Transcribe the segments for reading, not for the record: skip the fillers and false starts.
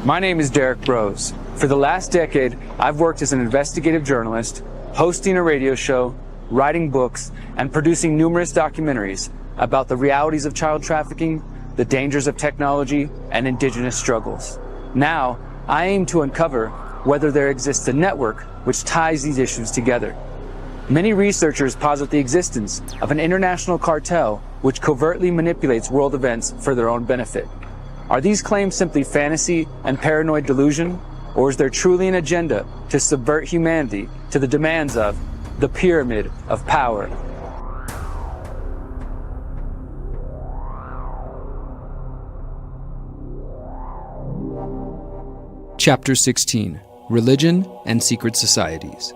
My name is Derrick Broze. For the last decade, I've worked as an investigative journalist, hosting a radio show, writing books, and producing numerous documentaries about the realities of child trafficking, the dangers of technology, and indigenous struggles. Now, I aim to uncover whether there exists a network which ties these issues together. Many researchers posit the existence of an international cartel which covertly manipulates world events for their own benefit. Are these claims simply fantasy and paranoid delusion, or is there truly an agenda to subvert humanity to the demands of the pyramid of power? Chapter 16: Religion and Secret Societies.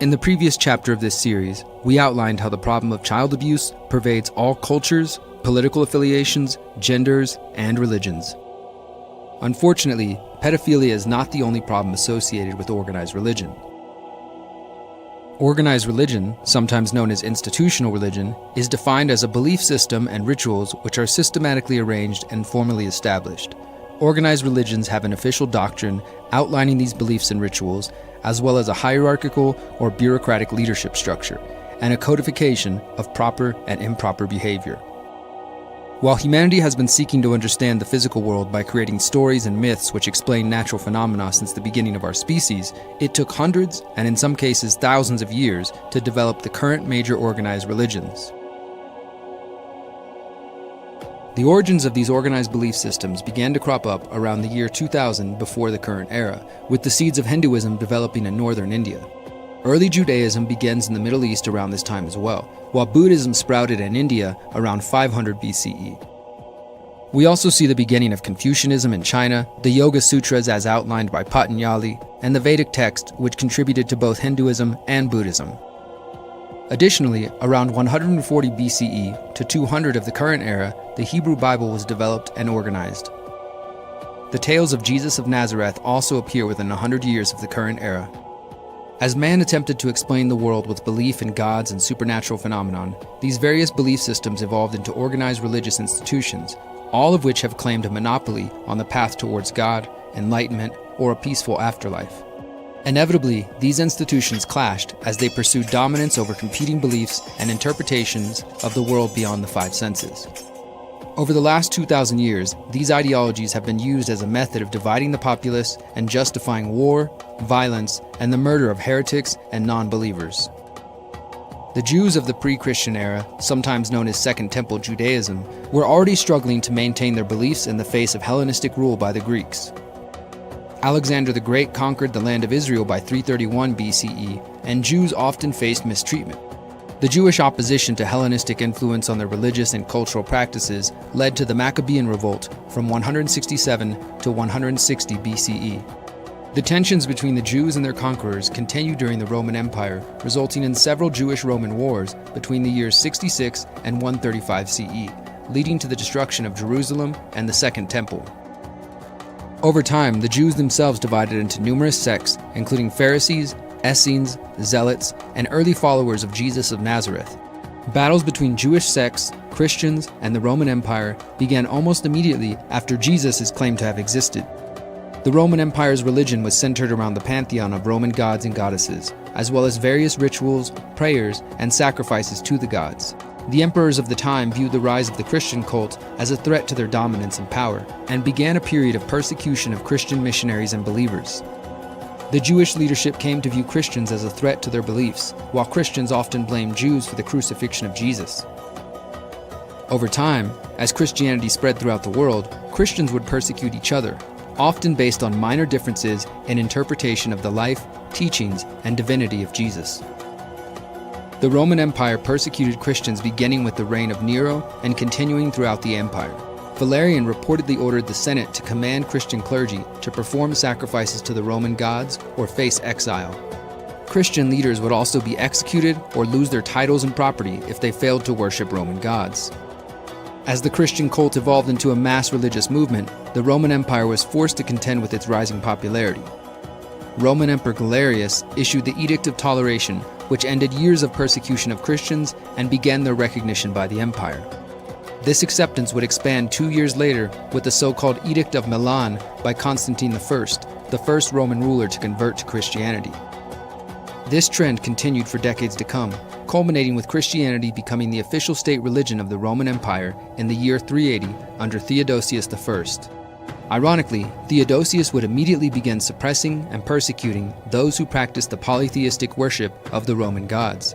In the previous chapter of this series, we outlined how the problem of child abuse pervades all cultures, political affiliations, genders, and religions. Unfortunately, pedophilia is not the only problem associated with organized religion. Organized religion, sometimes known as institutional religion, is defined as a belief system and rituals which are systematically arranged and formally established. Organized religions have an official doctrine outlining these beliefs and rituals, as well as a hierarchical or bureaucratic leadership structure, and a codification of proper and improper behavior. While humanity has been seeking to understand the physical world by creating stories and myths which explain natural phenomena since the beginning of our species, it took hundreds, and in some cases thousands of years, to develop the current major organized religions. The origins of these organized belief systems began to crop up around the year 2000 before the current era, with the seeds of Hinduism developing in northern India. Early Judaism begins in the Middle East around this time as well, while Buddhism sprouted in India around 500 BCE. We also see the beginning of Confucianism in China, the Yoga Sutras as outlined by Patanjali, and the Vedic text which contributed to both Hinduism and Buddhism. Additionally, around 140 BCE to 200 of the current era, the Hebrew Bible was developed and organized. The tales of Jesus of Nazareth also appear within 100 years of the current era. As man attempted to explain the world with belief in gods and supernatural phenomenon, these various belief systems evolved into organized religious institutions, all of which have claimed a monopoly on the path towards God, enlightenment, or a peaceful afterlife. Inevitably, these institutions clashed as they pursued dominance over competing beliefs and interpretations of the world beyond the five senses. Over the last 2,000 years, these ideologies have been used as a method of dividing the populace and justifying war, violence, and the murder of heretics and non-believers. The Jews of the pre-Christian era, sometimes known as Second Temple Judaism, were already struggling to maintain their beliefs in the face of Hellenistic rule by the Greeks. Alexander the Great conquered the land of Israel by 331 BCE, and Jews often faced mistreatment. The Jewish opposition to Hellenistic influence on their religious and cultural practices led to the Maccabean Revolt from 167 to 160 BCE. The tensions between the Jews and their conquerors continued during the Roman Empire, resulting in several Jewish-Roman wars between the years 66 and 135 CE, leading to the destruction of Jerusalem and the Second Temple. Over time, the Jews themselves divided into numerous sects, including Pharisees, Essenes, Zealots, and early followers of Jesus of Nazareth. Battles between Jewish sects, Christians, and the Roman Empire began almost immediately after Jesus is claimed to have existed. The Roman Empire's religion was centered around the pantheon of Roman gods and goddesses, as well as various rituals, prayers, and sacrifices to the gods. The emperors of the time viewed the rise of the Christian cult as a threat to their dominance and power, and began a period of persecution of Christian missionaries and believers. The Jewish leadership came to view Christians as a threat to their beliefs, while Christians often blamed Jews for the crucifixion of Jesus. Over time, as Christianity spread throughout the world, Christians would persecute each other, often based on minor differences in interpretation of the life, teachings, and divinity of Jesus. The Roman Empire persecuted Christians beginning with the reign of Nero and continuing throughout the empire. Valerian reportedly ordered the Senate to command Christian clergy to perform sacrifices to the Roman gods or face exile. Christian leaders would also be executed or lose their titles and property if they failed to worship Roman gods. As the Christian cult evolved into a mass religious movement, the Roman Empire was forced to contend with its rising popularity. Roman Emperor Galerius issued the Edict of Toleration, which ended years of persecution of Christians and began their recognition by the empire. This acceptance would expand 2 years later with the so-called Edict of Milan by Constantine I, the first Roman ruler to convert to Christianity. This trend continued for decades to come, culminating with Christianity becoming the official state religion of the Roman Empire in the year 380 under Theodosius I. Ironically, Theodosius would immediately begin suppressing and persecuting those who practiced the polytheistic worship of the Roman gods.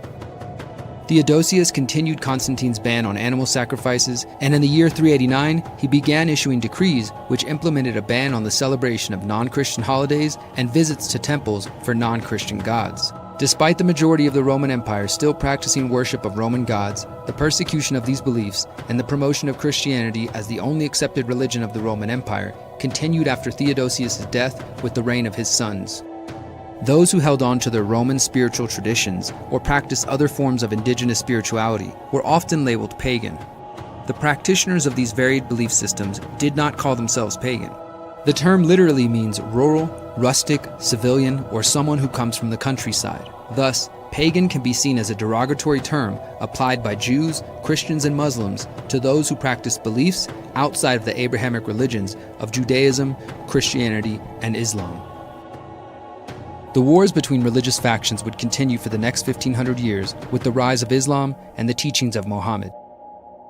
Theodosius continued Constantine's ban on animal sacrifices, and in the year 389, he began issuing decrees which implemented a ban on the celebration of non-Christian holidays and visits to temples for non-Christian gods. Despite the majority of the Roman Empire still practicing worship of Roman gods, the persecution of these beliefs and the promotion of Christianity as the only accepted religion of the Roman Empire continued after Theodosius' death with the reign of his sons. Those who held on to their Roman spiritual traditions or practiced other forms of indigenous spirituality were often labeled pagan. The practitioners of these varied belief systems did not call themselves pagan. The term literally means rural, rustic, civilian, or someone who comes from the countryside. Thus, pagan can be seen as a derogatory term applied by Jews, Christians, and Muslims to those who practice beliefs outside of the Abrahamic religions of Judaism, Christianity, and Islam. The wars between religious factions would continue for the next 1500 years with the rise of Islam and the teachings of Muhammad.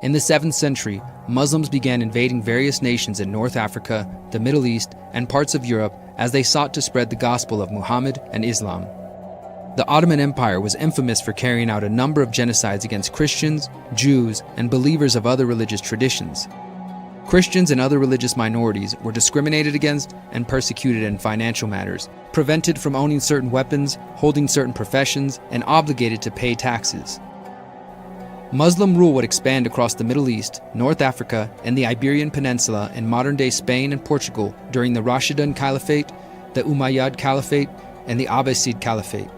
In the 7th century, Muslims began invading various nations in North Africa, the Middle East, and parts of Europe as they sought to spread the gospel of Muhammad and Islam. The Ottoman Empire was infamous for carrying out a number of genocides against Christians, Jews, and believers of other religious traditions. Christians and other religious minorities were discriminated against and persecuted in financial matters, prevented from owning certain weapons, holding certain professions, and obligated to pay taxes. Muslim rule would expand across the Middle East, North Africa, and the Iberian Peninsula in modern-day Spain and Portugal during the Rashidun Caliphate, the Umayyad Caliphate, and the Abbasid Caliphate.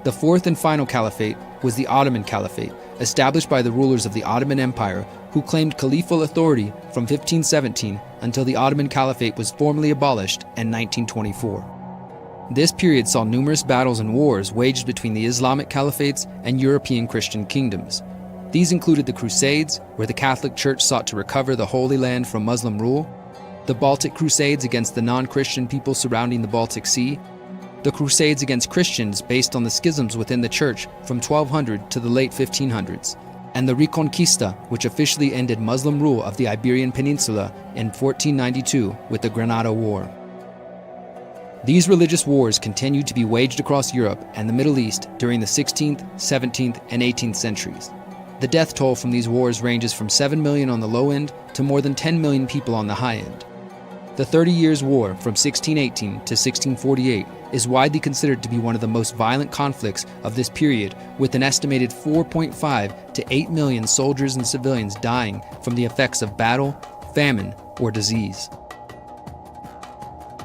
The fourth and final caliphate was the Ottoman Caliphate, established by the rulers of the Ottoman Empire, who claimed caliphal authority from 1517 until the Ottoman Caliphate was formally abolished in 1924. This period saw numerous battles and wars waged between the Islamic caliphates and European Christian kingdoms. These included the Crusades, where the Catholic Church sought to recover the Holy Land from Muslim rule, the Baltic Crusades against the non-Christian people surrounding the Baltic Sea, the Crusades against Christians based on the schisms within the Church from 1200 to the late 1500s, and the Reconquista, which officially ended Muslim rule of the Iberian Peninsula in 1492 with the Granada War. These religious wars continued to be waged across Europe and the Middle East during the 16th, 17th, and 18th centuries. The death toll from these wars ranges from 7 million on the low end to more than 10 million people on the high end. The 30 Years' War from 1618 to 1648 is widely considered to be one of the most violent conflicts of this period, with an estimated 4.5 to 8 million soldiers and civilians dying from the effects of battle, famine, or disease.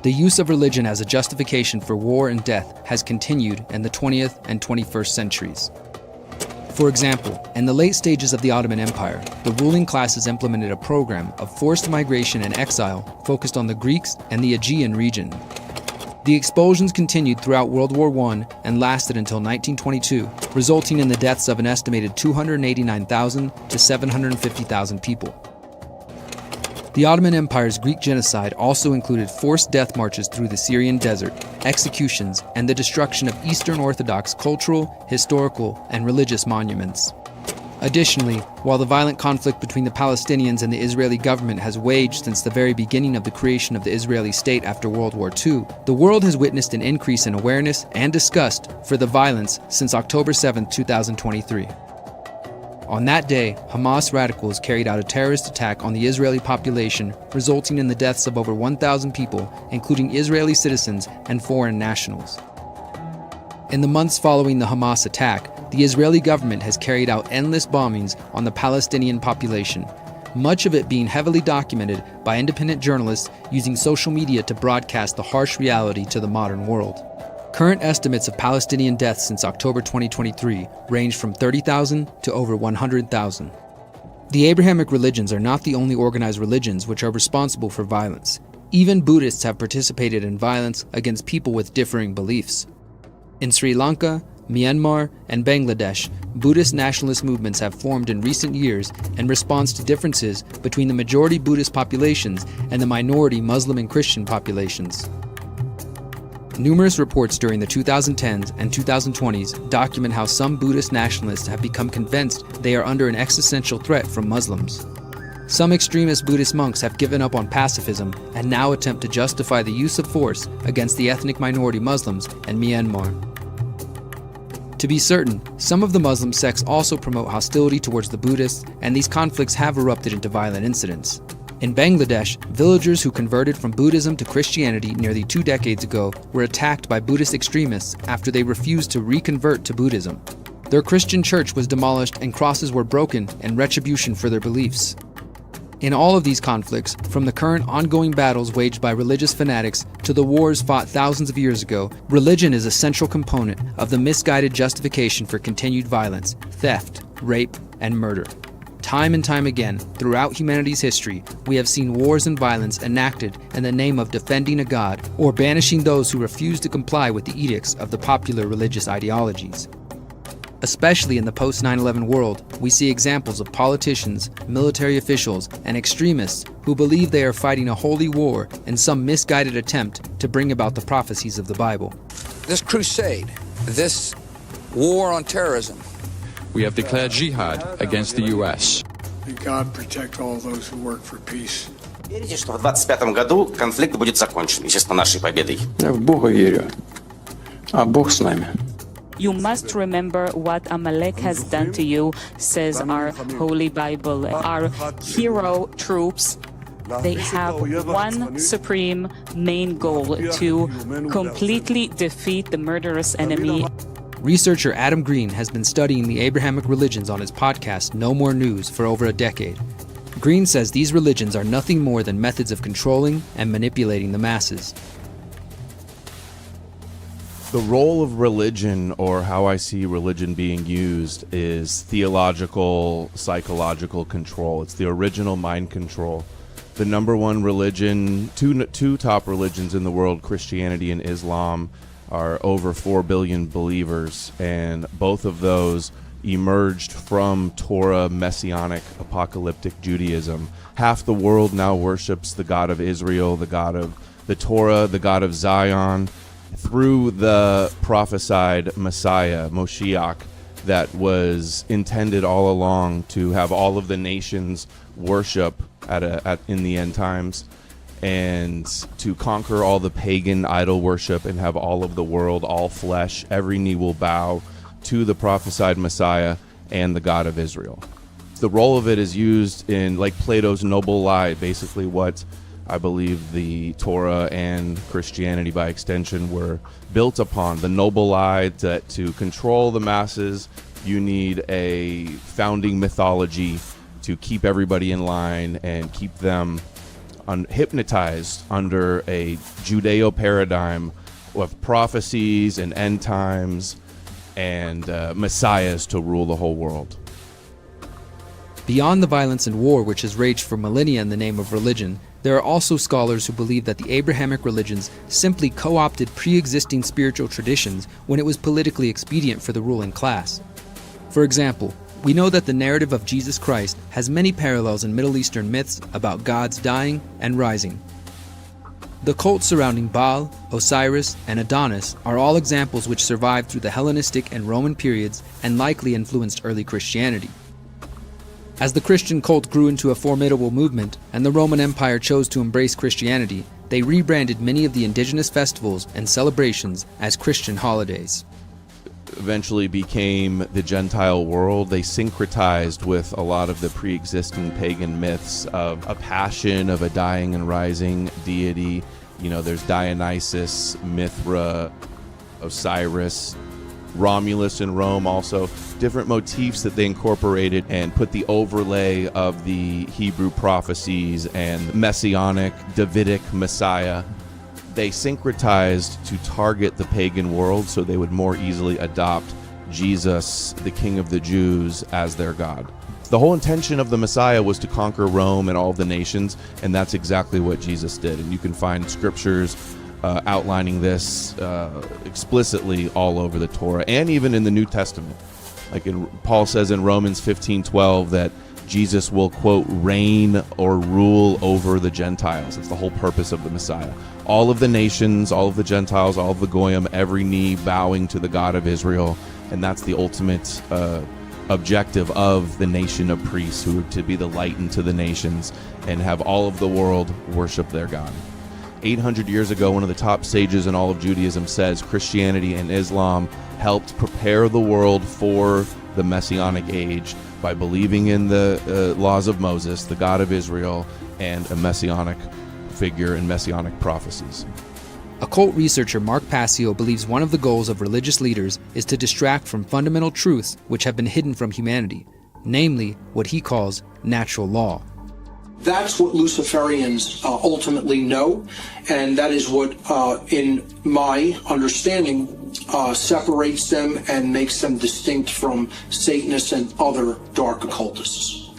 The use of religion as a justification for war and death has continued in the 20th and 21st centuries. For example, in the late stages of the Ottoman Empire, the ruling classes implemented a program of forced migration and exile focused on the Greeks and the Aegean region. The expulsions continued throughout World War I and lasted until 1922, resulting in the deaths of an estimated 289,000 to 750,000 people. The Ottoman Empire's Greek genocide also included forced death marches through the Syrian desert, executions, and the destruction of Eastern Orthodox cultural, historical, and religious monuments. Additionally, while the violent conflict between the Palestinians and the Israeli government has waged since the very beginning of the creation of the Israeli state after World War II, the world has witnessed an increase in awareness and disgust for the violence since October 7, 2023. On that day, Hamas radicals carried out a terrorist attack on the Israeli population, resulting in the deaths of over 1,000 people, including Israeli citizens and foreign nationals. In the months following the Hamas attack, the Israeli government has carried out endless bombings on the Palestinian population, much of it being heavily documented by independent journalists using social media to broadcast the harsh reality to the modern world. Current estimates of Palestinian deaths since October 2023 range from 30,000 to over 100,000. The Abrahamic religions are not the only organized religions which are responsible for violence. Even Buddhists have participated in violence against people with differing beliefs. In Sri Lanka, Myanmar, and Bangladesh, Buddhist nationalist movements have formed in recent years in response to differences between the majority Buddhist populations and the minority Muslim and Christian populations. Numerous reports during the 2010s and 2020s document how some Buddhist nationalists have become convinced they are under an existential threat from Muslims. Some extremist Buddhist monks have given up on pacifism and now attempt to justify the use of force against the ethnic minority Muslims in Myanmar. To be certain, some of the Muslim sects also promote hostility towards the Buddhists, and these conflicts have erupted into violent incidents. In Bangladesh, villagers who converted from Buddhism to Christianity nearly 2 decades ago were attacked by Buddhist extremists after they refused to reconvert to Buddhism. Their Christian church was demolished and crosses were broken in retribution for their beliefs. In all of these conflicts, from the current ongoing battles waged by religious fanatics to the wars fought thousands of years ago, religion is a central component of the misguided justification for continued violence, theft, rape, and murder. Time and time again, throughout humanity's history, we have seen wars and violence enacted in the name of defending a god or banishing those who refuse to comply with the edicts of the popular religious ideologies. Especially in the post-9/11 world, we see examples of politicians, military officials, and extremists who believe they are fighting a holy war in some misguided attempt to bring about the prophecies of the Bible. This crusade, this war on terrorism, we have declared jihad against the U.S. May God protect all those who work for peace. Верите, что в 25 году конфликт будет закончен, естественно, нашей победой? Я в Бога верю, а Бог с нами. You must remember what Amalek has done to you, says our Holy Bible. Our hero troops, they have one supreme main goal: to completely defeat the murderous enemy. Researcher Adam Green has been studying the Abrahamic religions on his podcast No More News for over a decade. Green says these religions are nothing more than methods of controlling and manipulating the masses. The role of religion, or how I see religion being used, is theological, psychological control. It's the original mind control. The number one religion, two top religions in the world, Christianity and Islam, are over 4 billion believers, and both of those emerged from Torah, Messianic, apocalyptic Judaism. Half the world now worships the God of Israel, the God of the Torah, the God of Zion, through the prophesied Messiah, Moshiach, that was intended all along to have all of the nations worship in the end times, and to conquer all the pagan idol worship and have all of the world, all flesh, every knee will bow to the prophesied Messiah and the God of Israel. The role of it is used in, like, Plato's noble lie, basically what I believe the Torah and Christianity by extension were built upon. The noble lie that to control the masses, you need a founding mythology to keep everybody in line and keep them hypnotized under a Judeo paradigm of prophecies and end times and messiahs to rule the whole world. Beyond the violence and war which has raged for millennia in the name of religion, there are also scholars who believe that the Abrahamic religions simply co-opted pre-existing spiritual traditions when it was politically expedient for the ruling class. For example, we know that the narrative of Jesus Christ has many parallels in Middle Eastern myths about gods dying and rising. The cults surrounding Baal, Osiris, and Adonis are all examples which survived through the Hellenistic and Roman periods and likely influenced early Christianity. As the Christian cult grew into a formidable movement and the Roman Empire chose to embrace Christianity, they rebranded many of the indigenous festivals and celebrations as Christian holidays. Eventually became the Gentile world. They syncretized with a lot of the pre-existing pagan myths of a passion, of a dying and rising deity. You know, there's Dionysus, Mithra, Osiris, Romulus in Rome also. Different motifs that they incorporated and put the overlay of the Hebrew prophecies and Messianic, Davidic Messiah. They syncretized to target the pagan world so they would more easily adopt Jesus, the King of the Jews, as their God. The whole intention of the Messiah was to conquer Rome and all of the nations, and that's exactly what Jesus did. And you can find scriptures outlining this explicitly all over the Torah and even in the New Testament. Like Paul says in Romans 15:12 that Jesus will, quote, reign or rule over the Gentiles. It's the whole purpose of the Messiah. All of the nations, all of the Gentiles, all of the Goyim, every knee bowing to the God of Israel. And that's the ultimate objective of the nation of priests, who are to be the light into the nations and have all of the world worship their God. 800 years ago, one of the top sages in all of Judaism says Christianity and Islam helped prepare the world for the Messianic age by believing in the laws of Moses, the God of Israel, and a Messianic figure and Messianic prophecies. Occult researcher Mark Passio believes one of the goals of religious leaders is to distract from fundamental truths which have been hidden from humanity, namely what he calls natural law. That's what Luciferians ultimately know, and that is what, in my understanding, separates them and makes them distinct from Satanists and other dark occultists.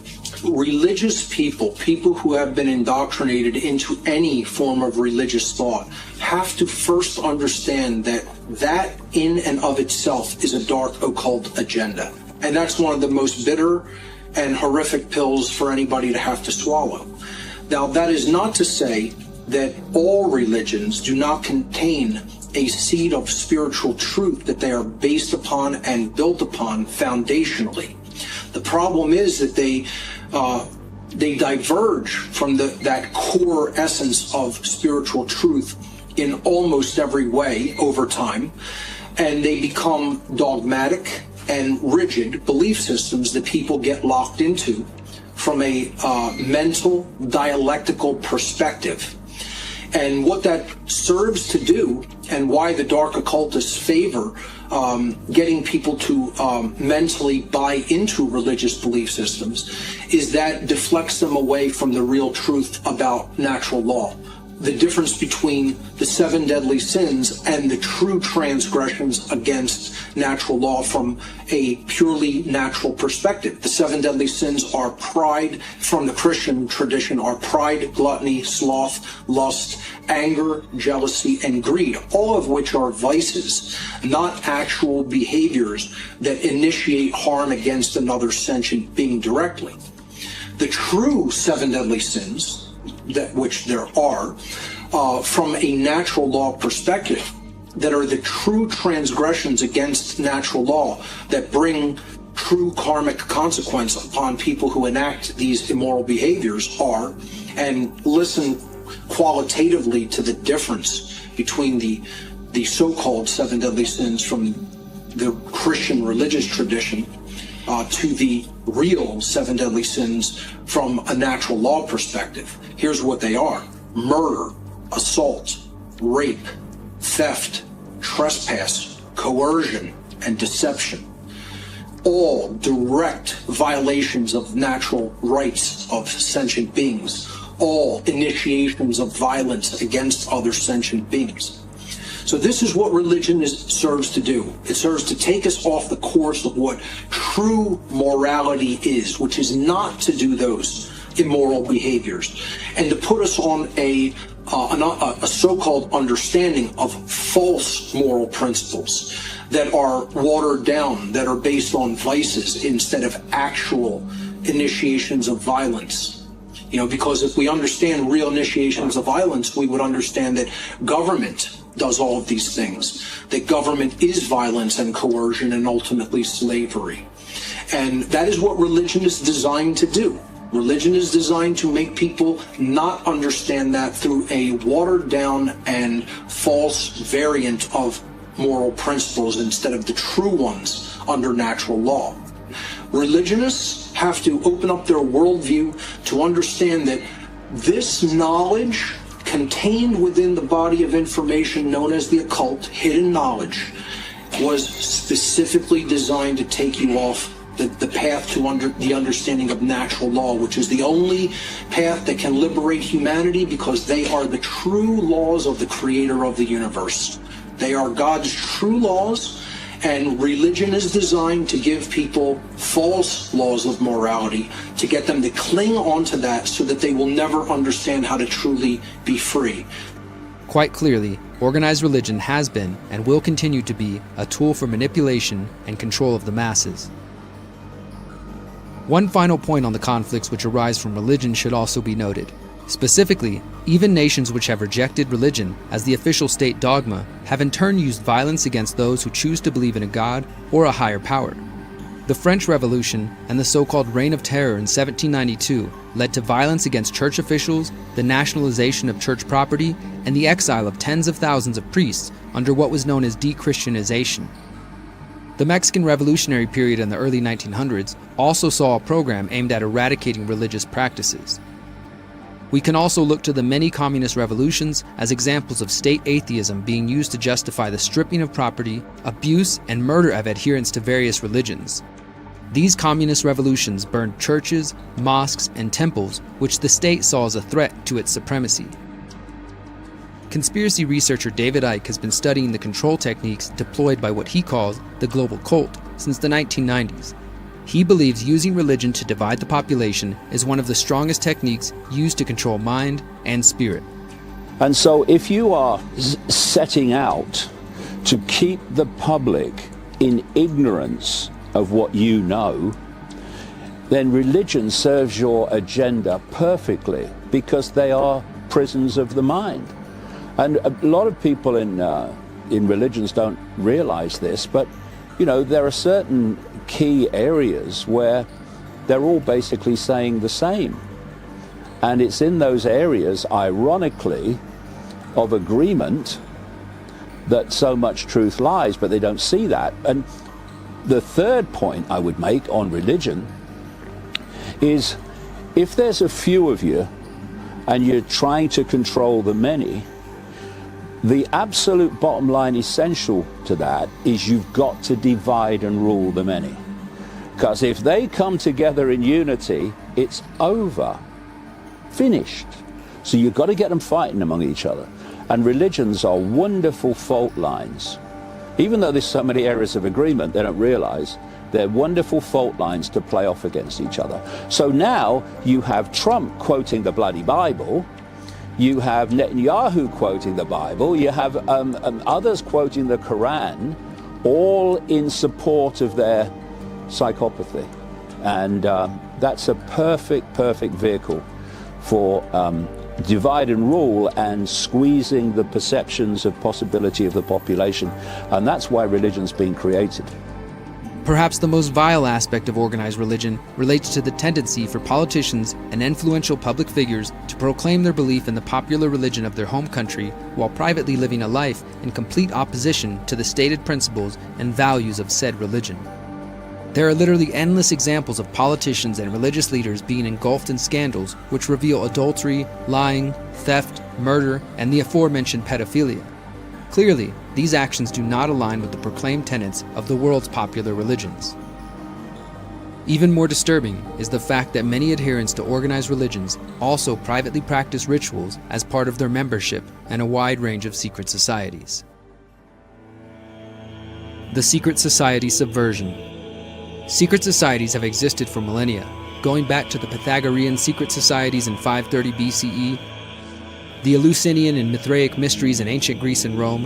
Religious people who have been indoctrinated into any form of religious thought, have to first understand that in and of itself is a dark occult agenda. And that's one of the most bitter and horrific pills for anybody to have to swallow. Now, that is not to say that all religions do not contain a seed of spiritual truth that they are based upon and built upon foundationally. The problem is that they diverge from that core essence of spiritual truth in almost every way over time, and they become dogmatic and rigid belief systems that people get locked into from a mental dialectical perspective. And what that serves to do, and why the dark occultists favor getting people to mentally buy into religious belief systems, is that deflects them away from the real truth about natural law. The difference between the 7 deadly sins and the true transgressions against natural law from a purely natural perspective. The 7 deadly sins are pride, from the Christian tradition, are pride, gluttony, sloth, lust, anger, jealousy, and greed, all of which are vices, not actual behaviors that initiate harm against another sentient being directly. The true 7 deadly sins, which there are, from a natural law perspective, that are the true transgressions against natural law that bring true karmic consequence upon people who enact these immoral behaviors are, and listen qualitatively to the difference between the so-called 7 deadly sins from the Christian religious tradition to the real 7 deadly sins from a natural law perspective. Here's what they are: murder, assault, rape, theft, trespass, coercion, and deception. All direct violations of natural rights of sentient beings. All initiations of violence against other sentient beings. So this is what religion serves to do. It serves to take us off the course of what true morality is, which is not to do those immoral behaviors, and to put us on a so-called understanding of false moral principles that are watered down, that are based on vices instead of actual initiations of violence. You know, because if we understand real initiations of violence, we would understand that government does all of these things, that government is violence and coercion and ultimately slavery. And that is what religion is designed to do. Religion is designed to make people not understand that through a watered down and false variant of moral principles instead of the true ones under natural law. Religionists have to open up their worldview to understand that this knowledge contained within the body of information known as the occult, hidden knowledge, was specifically designed to take you off the path to the understanding of natural law, which is the only path that can liberate humanity, because they are the true laws of the creator of the universe. They are God's true laws, and religion is designed to give people false laws of morality, to get them to cling onto that so that they will never understand how to truly be free. Quite clearly, organized religion has been and will continue to be a tool for manipulation and control of the masses. One final point on the conflicts which arise from religion should also be noted. Specifically, even nations which have rejected religion as the official state dogma have in turn used violence against those who choose to believe in a god or a higher power. The French Revolution and the so-called Reign of Terror in 1792 led to violence against church officials, the nationalization of church property, and the exile of tens of thousands of priests under what was known as de-Christianization. The Mexican Revolutionary period in the early 1900s also saw a program aimed at eradicating religious practices. We can also look to the many communist revolutions as examples of state atheism being used to justify the stripping of property, abuse, and murder of adherents to various religions. These communist revolutions burned churches, mosques, and temples, which the state saw as a threat to its supremacy. Conspiracy researcher David Icke has been studying the control techniques deployed by what he calls the global cult since the 1990s. He believes using religion to divide the population is one of the strongest techniques used to control mind and spirit. And so if you are setting out to keep the public in ignorance of what you know, then religion serves your agenda perfectly because they are prisons of the mind. And a lot of people in religions don't realize this, but you know, there are certain key areas where they're all basically saying the same. And it's in those areas, ironically, of agreement that so much truth lies, but they don't see that. And the third point I would make on religion is if there's a few of you and you're trying to control the many, the absolute bottom line essential to that is you've got to divide and rule the many. Because if they come together in unity, it's over, finished. So you've got to get them fighting among each other. And religions are wonderful fault lines. Even though there's so many areas of agreement, they don't realize they're wonderful fault lines to play off against each other. So now you have Trump quoting the bloody Bible, you have Netanyahu quoting the Bible, you have others quoting the Quran, all in support of their psychopathy. And that's a perfect vehicle for divide and rule and squeezing the perceptions of possibility of the population. And that's why religion's been created. Perhaps the most vile aspect of organized religion relates to the tendency for politicians and influential public figures to proclaim their belief in the popular religion of their home country while privately living a life in complete opposition to the stated principles and values of said religion. There are literally endless examples of politicians and religious leaders being engulfed in scandals which reveal adultery, lying, theft, murder, and the aforementioned pedophilia. Clearly, these actions do not align with the proclaimed tenets of the world's popular religions. Even more disturbing is the fact that many adherents to organized religions also privately practice rituals as part of their membership in a wide range of secret societies. The secret society subversion. Secret societies have existed for millennia, going back to the Pythagorean secret societies in 530 BCE, the Eleusinian and Mithraic mysteries in ancient Greece and Rome,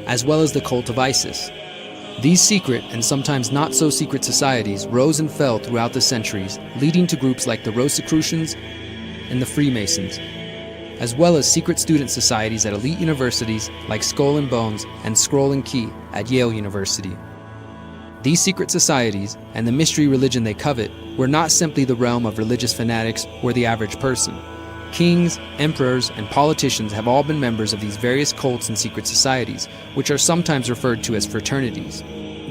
as well as the cult of Isis. These secret and sometimes not so secret societies rose and fell throughout the centuries, leading to groups like the Rosicrucians and the Freemasons, as well as secret student societies at elite universities like Skull and Bones and Scroll and Key at Yale University. These secret societies and the mystery religion they covet were not simply the realm of religious fanatics or the average person. Kings, emperors, and politicians have all been members of these various cults and secret societies, which are sometimes referred to as fraternities.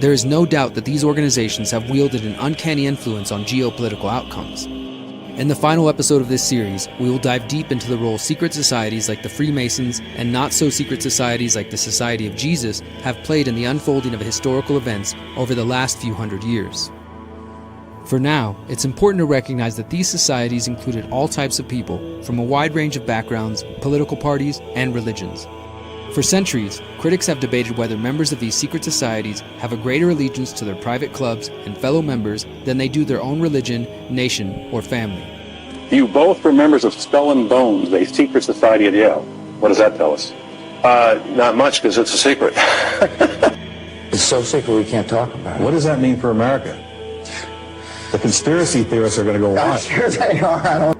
There is no doubt that these organizations have wielded an uncanny influence on geopolitical outcomes. In the final episode of this series, we will dive deep into the role secret societies like the Freemasons and not-so-secret societies like the Society of Jesus have played in the unfolding of historical events over the last few hundred years. For now, it's important to recognize that these societies included all types of people from a wide range of backgrounds, political parties, and religions. For centuries, critics have debated whether members of these secret societies have a greater allegiance to their private clubs and fellow members than they do their own religion, nation, or family. You both were members of Skull and Bones, a secret society at Yale. What does that tell us? Not much, because it's a secret. It's so secret we can't talk about it. What does that mean for America? The conspiracy theorists are going to go on. Sure they are.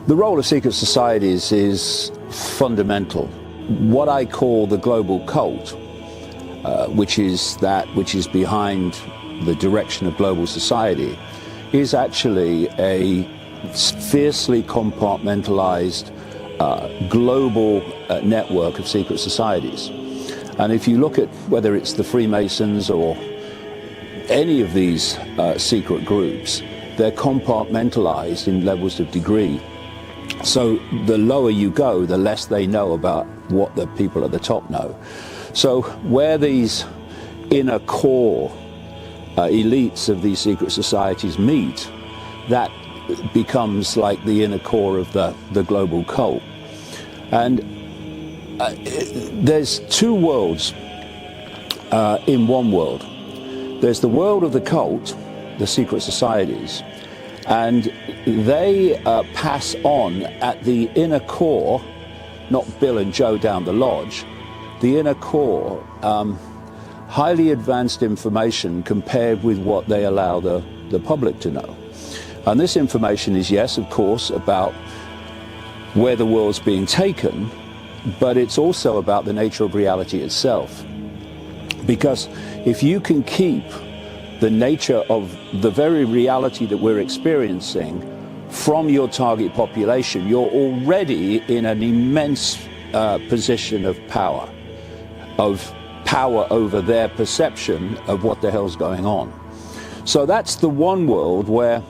The role of secret societies is fundamental. What I call the global cult, which is behind the direction of global society, is actually a fiercely compartmentalized global network of secret societies. And if you look at whether it's the Freemasons or any of these secret groups, they're compartmentalized in levels of degree. So the lower you go, the less they know about what the people at the top know. So where these inner core elites of these secret societies meet, that becomes like the inner core of the global cult. And there's two worlds in one world. There's the world of the cult, the secret societies, and they pass on at the inner core, not Bill and Joe down the lodge, the inner core, highly advanced information compared with what they allow the public to know. And this information is, yes, of course, about where the world's being taken, but it's also about the nature of reality itself. Because if you can keep the nature of the very reality that we're experiencing from your target population, you're already in an immense position of power over their perception of what the hell's going on. So that's the one world where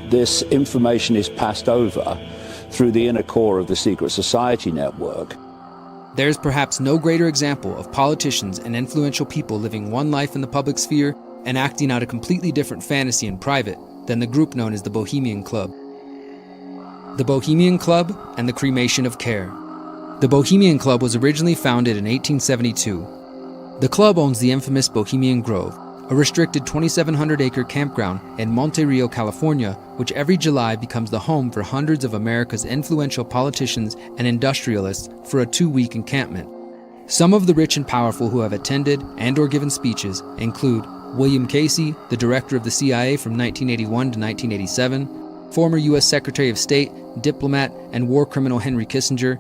this information is passed over through the inner core of the secret society network. There's perhaps no greater example of politicians and influential people living one life in the public sphere and acting out a completely different fantasy in private than the group known as the Bohemian Club. The Bohemian Club and the cremation of care. The Bohemian Club was originally founded in 1872. The club owns the infamous Bohemian Grove, a restricted 2,700-acre campground in Monte Rio, California, which every July becomes the home for hundreds of America's influential politicians and industrialists for a 2-week encampment. Some of the rich and powerful who have attended and/or given speeches include William Casey, the director of the CIA from 1981 to 1987, former U.S. Secretary of State, diplomat, and war criminal Henry Kissinger,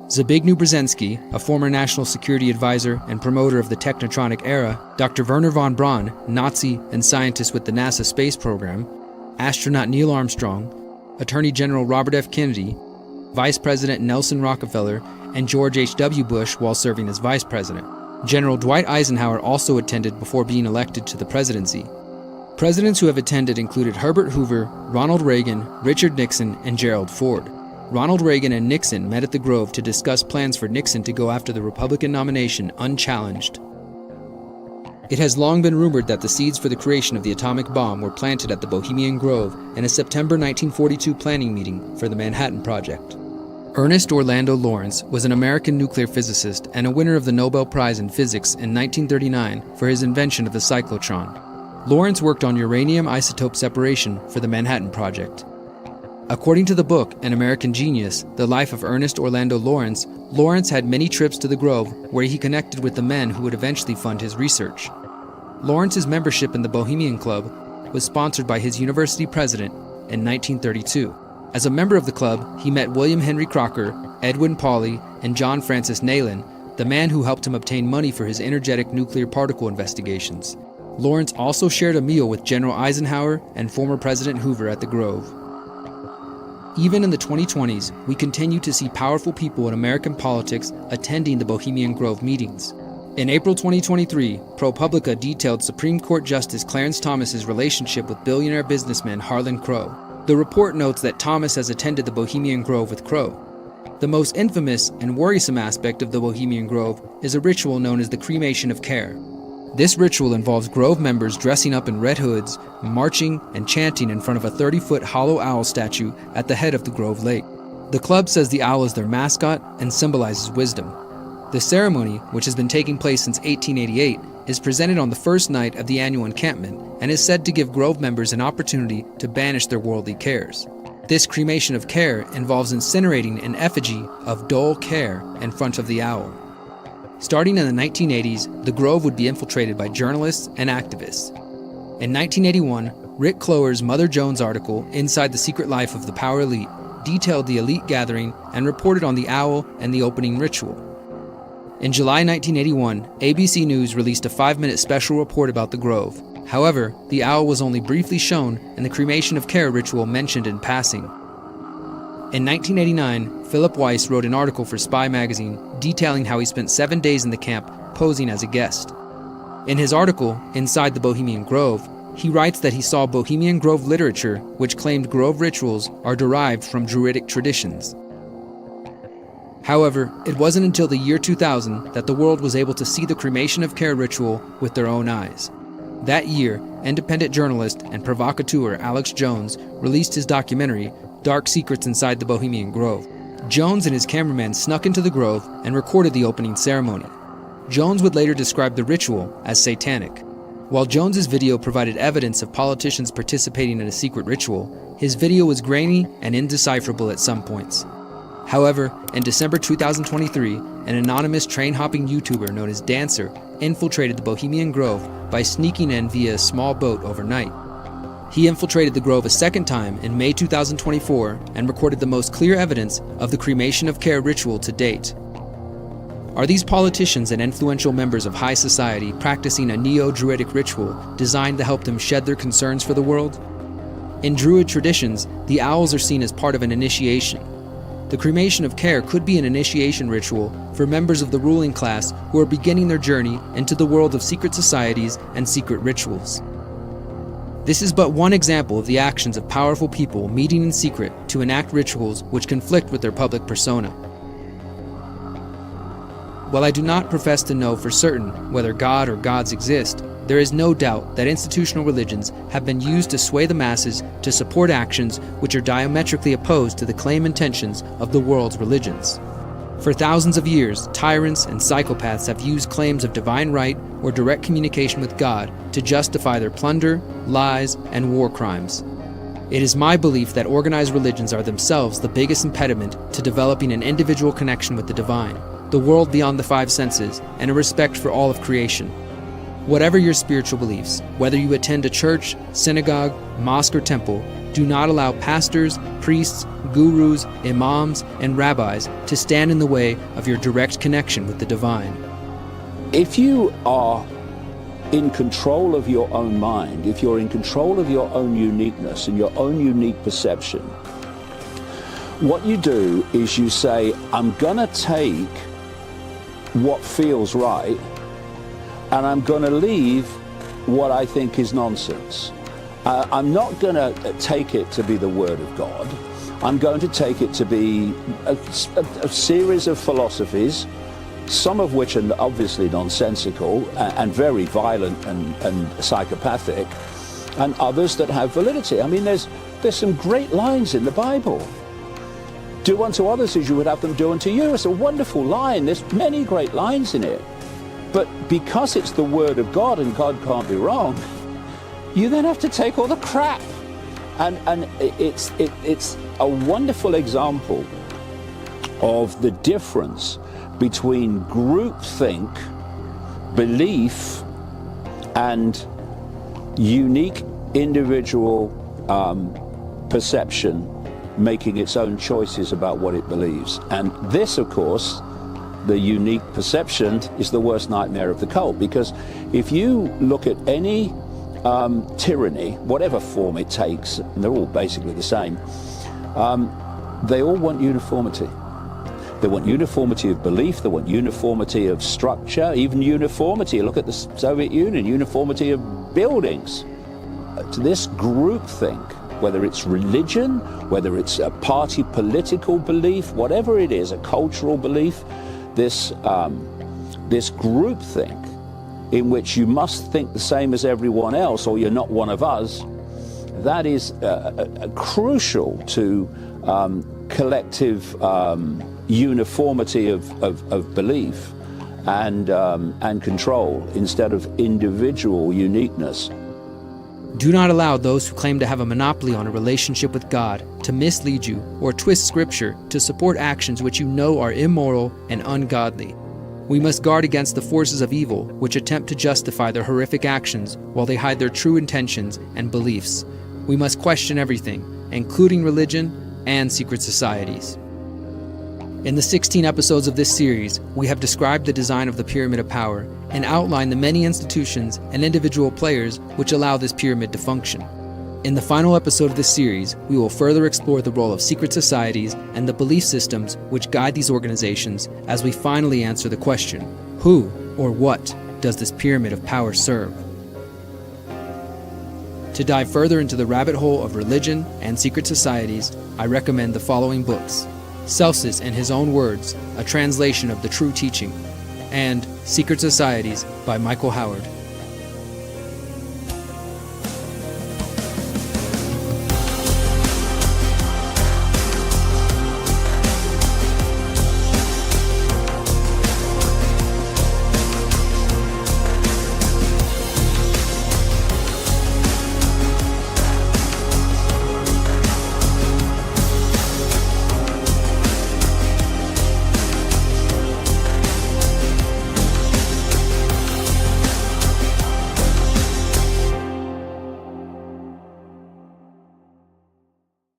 Zbigniew Brzezinski, a former national security advisor and promoter of the Technotronic era, Dr. Wernher von Braun, Nazi and scientist with the NASA space program, astronaut Neil Armstrong, Attorney General Robert F. Kennedy, Vice President Nelson Rockefeller, and George H.W. Bush while serving as Vice President. General Dwight Eisenhower also attended before being elected to the presidency. Presidents who have attended included Herbert Hoover, Ronald Reagan, Richard Nixon, and Gerald Ford. Ronald Reagan and Nixon met at the Grove to discuss plans for Nixon to go after the Republican nomination unchallenged. It has long been rumored that the seeds for the creation of the atomic bomb were planted at the Bohemian Grove in a September 1942 planning meeting for the Manhattan Project. Ernest Orlando Lawrence was an American nuclear physicist and a winner of the Nobel Prize in Physics in 1939 for his invention of the cyclotron. Lawrence worked on uranium isotope separation for the Manhattan Project. According to the book, An American Genius, The Life of Ernest Orlando Lawrence, Lawrence had many trips to the Grove where he connected with the men who would eventually fund his research. Lawrence's membership in the Bohemian Club was sponsored by his university president in 1932. As a member of the club, he met William Henry Crocker, Edwin Pauley, and John Francis Nayland, the man who helped him obtain money for his energetic nuclear particle investigations. Lawrence also shared a meal with General Eisenhower and former President Hoover at the Grove. Even in the 2020s, we continue to see powerful people in American politics attending the Bohemian Grove meetings. In April 2023, ProPublica detailed Supreme Court Justice Clarence Thomas's relationship with billionaire businessman Harlan Crow. The report notes that Thomas has attended the Bohemian Grove with Crow. The most infamous and worrisome aspect of the Bohemian Grove is a ritual known as the cremation of care. This ritual involves Grove members dressing up in red hoods, marching and chanting in front of a 30-foot hollow owl statue at the head of the Grove Lake. The club says the owl is their mascot and symbolizes wisdom. The ceremony, which has been taking place since 1888, is presented on the first night of the annual encampment and is said to give Grove members an opportunity to banish their worldly cares. This cremation of care involves incinerating an effigy of dull care in front of the owl. Starting in the 1980s, the grove would be infiltrated by journalists and activists. In 1981, Rick Clower's Mother Jones article, Inside the Secret Life of the Power Elite, detailed the elite gathering and reported on the owl and the opening ritual. In July 1981, ABC News released a 5-minute special report about the grove. However, the owl was only briefly shown and the cremation of care ritual mentioned in passing. In 1989, Philip Weiss wrote an article for Spy magazine detailing how he spent 7 days in the camp posing as a guest. In his article, Inside the Bohemian Grove, he writes that he saw Bohemian Grove literature which claimed grove rituals are derived from Druidic traditions. However, it wasn't until the year 2000 that the world was able to see the cremation of care ritual with their own eyes. That year, independent journalist and provocateur Alex Jones released his documentary, Dark Secrets Inside the Bohemian Grove. Jones and his cameraman snuck into the grove and recorded the opening ceremony. Jones would later describe the ritual as satanic. While Jones's video provided evidence of politicians participating in a secret ritual, his video was grainy and indecipherable at some points. However, in December 2023, an anonymous train-hopping YouTuber known as Dancer infiltrated the Bohemian Grove by sneaking in via a small boat overnight. He infiltrated the grove a second time in May 2024 and recorded the most clear evidence of the cremation of care ritual to date. Are these politicians and influential members of high society practicing a neo-Druidic ritual designed to help them shed their concerns for the world? In Druid traditions, the owls are seen as part of an initiation. The cremation of care could be an initiation ritual for members of the ruling class who are beginning their journey into the world of secret societies and secret rituals. This is but one example of the actions of powerful people meeting in secret to enact rituals which conflict with their public persona. While I do not profess to know for certain whether God or gods exist, there is no doubt that institutional religions have been used to sway the masses to support actions which are diametrically opposed to the claimed intentions of the world's religions. For thousands of years, tyrants and psychopaths have used claims of divine right or direct communication with God to justify their plunder, lies, and war crimes. It is my belief that organized religions are themselves the biggest impediment to developing an individual connection with the divine, the world beyond the five senses, and a respect for all of creation. Whatever your spiritual beliefs, whether you attend a church, synagogue, mosque, or temple, do not allow pastors, priests, gurus, imams, and rabbis to stand in the way of your direct connection with the divine. If you are in control of your own mind, if you're in control of your own uniqueness and your own unique perception, what you do is you say, I'm gonna take what feels right and I'm gonna leave what I think is nonsense. I'm not going to take it to be the Word of God. I'm going to take it to be a series of philosophies, some of which are obviously nonsensical and very violent and psychopathic, and others that have validity. I mean, there's some great lines in the Bible. Do unto others as you would have them do unto you. It's a wonderful line. There's many great lines in it. But because it's the Word of God and God can't be wrong, you then have to take all the crap. And it's a wonderful example of the difference between groupthink, belief, and unique individual perception making its own choices about what it believes. And this, of course, the unique perception is the worst nightmare of the cult, because if you look at any tyranny, whatever form it takes, and they're all basically the same, they all want uniformity. They want uniformity of belief, they want uniformity of structure, even uniformity, look at the Soviet Union, uniformity of buildings. To this groupthink, whether it's religion, whether it's a party political belief, whatever it is, a cultural belief, this groupthink, in which you must think the same as everyone else or you're not one of us, that is crucial to collective uniformity of belief and control instead of individual uniqueness. Do not allow those who claim to have a monopoly on a relationship with God to mislead you or twist Scripture to support actions which you know are immoral and ungodly. We must guard against the forces of evil which attempt to justify their horrific actions while they hide their true intentions and beliefs. We must question everything, including religion and secret societies. In the 16 episodes of this series, we have described the design of the Pyramid of Power and outlined the many institutions and individual players which allow this pyramid to function. In the final episode of this series, we will further explore the role of secret societies and the belief systems which guide these organizations as we finally answer the question, who or what does this pyramid of power serve? To dive further into the rabbit hole of religion and secret societies, I recommend the following books: Celsus in His Own Words, a translation of the True Teaching, and Secret Societies by Michael Howard.